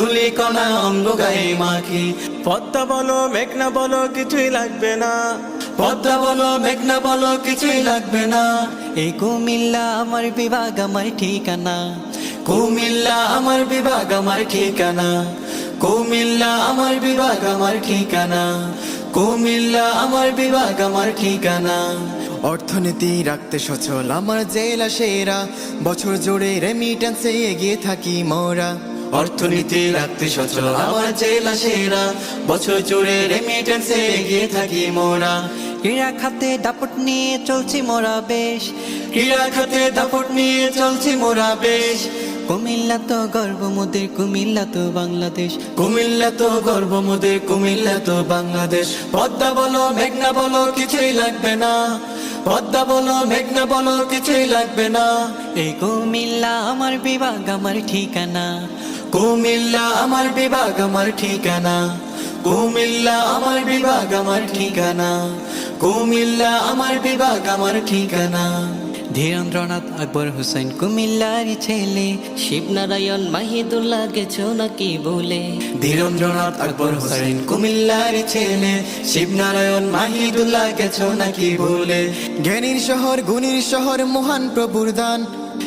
তুলি কণা অঙ্গ গায়ে মাখি। পদ্মা বলো মেঘনা বলো কিছুই লাগবে না, পদ্মা বলো মেঘনা বলো কিছুই লাগবে না। এই কুমিল্লা আমার বিভাগ আমার ঠিকানা, কুমিল্লা আমার বিভাগ আমার ঠিকানা, কুমিল্লা আমার বিভাগ আমার ঠিকানা, কুমিল্লা আমার বিভাগ আমার ঠিকানা। অর্থনীতি রাখতে সচল আমার জেলা সেরা, বছর জুড়ে রেমিটেন্সে এগিয়ে থাকি মোরা। অর্থনীতি রাখতে সচল আমার জেলা সেরা, বছর জুড়ে রেমিটেন্সে এগিয়ে থাকি মোরা। ক্রীড়া খাতে দাপট নিয়ে চলছি মোরা বেশ, ক্রীড়া খাতে দাপট নিয়ে চলছি মোরা বেশ। কুমিল্লা তো গর্ব মোদের, কুমিল্লা তো বাংলাদেশ, কুমিল্লা তো গর্ব মোদের, কুমিল্লা তো বাংলাদেশ। পদ্মা বলো মেঘনা বলো কিছুই লাগবে না, পদ্মা বলো মেঘনা বলো কিছুই লাগবে না। এই কুমিল্লা আমার বিভাগ আমার ঠিকানা, কুমিল্লা আমার বিভাগ আমার ঠিকানা, কুমিল্লা আমার বিভাগ আমার ঠিকানা, কুমিল্লা আমার বিভাগ আমার ঠিকানা। ধীরেন্দ্রনাথ আকবর হুসাইন কুমিল্লারই ছেলে, শিবনারায়ণ মাহিদুল্লাহ গেছো নাকি বলে। ধীরেন্দ্রনাথ আকবর হোসেন কুমিল্লার ছেলে, শিবনারায়ণ মাহিদুল্লাহ গেছো নাকি ভুলে। জ্ঞানীর শহর গুণীর শহর মহান প্রভুর দান,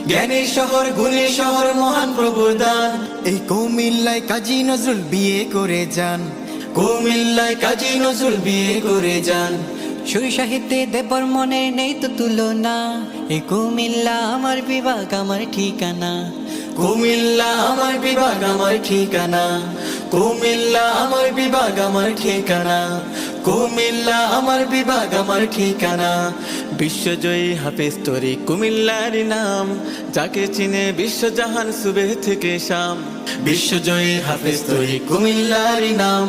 জ্ঞানীর শহর গুণীর শহর মহান প্রভুর দান। এই কুমিল্লায় কাজী নজরুল বিয়ে করে যান, কুমিল্লায় কাজী নজরুল বিয়ে করে যান। সুর সাহিত্যে দেবর মনের নেই তো তুলনা, এই কুমিল্লা আমার বিভাগ আমার ঠিকানা, কুমিল্লা আমার বিভাগ আমার ঠিকানা, কুমিল্লা আমার বিভাগ আমার ঠিকানা, কুমিল্লা আমার বিভাগ আমার ঠিকানা। বিশ্বজয়ী হাফেজ তরিক কুমিল্লার নাম, যাকে চিনে বিশ্বজাহান সুবে থেকে শাম। বিশ্বজয়ী হাফেজ তরিক কুমিল্লার নাম,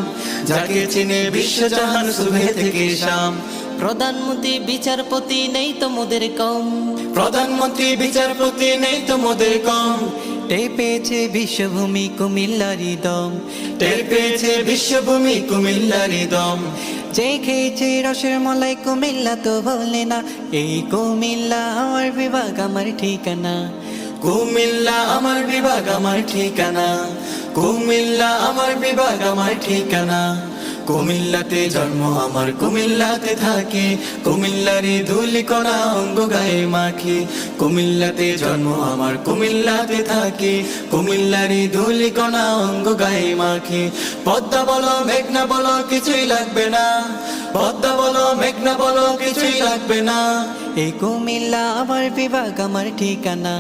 যাকে চিনে বিশ্বজাহান সুবে থেকে শাম। প্রধানমন্ত্রী বিচারপতি নেই তো মোদের কম, প্রধানমন্ত্রী বিচারপতি নেই তো মোদের কম। টের পেয়েছে বিশ্বভূমি কুমিল্লারই দম, টের পেয়েছে বিশ্বভূমি কুমিল্লারই দম। যে খেয়েছে রসের মলাই কুমিল্লা তো বলে না, এই কুমিল্লা আমার বিভাগ আমার ঠিকানা, কুমিল্লা আমার বিভাগ আমার ঠিকানা, কুমিল্লা আমার বিভাগ আমার ঠিকানা। কুমিল্লাতে জন্ম আমার কুমিল্লাতে থাকি, কুমিল্লারই ধুলি কণা অঙ্গ গায়ে মাখি। কুমিল্লাতে জন্ম আমার কুমিল্লাতে থাকি, কুমিল্লারই ধুলি কণা অঙ্গ গায়ে মাখি। পদ্মা বলো মেঘনা বলো কিছুই লাগবে না, পদ্মা বলো মেঘনা বলো কিছুই লাগবে না। এই কুমিল্লা আমার বিভাগ আমার ঠিকানা।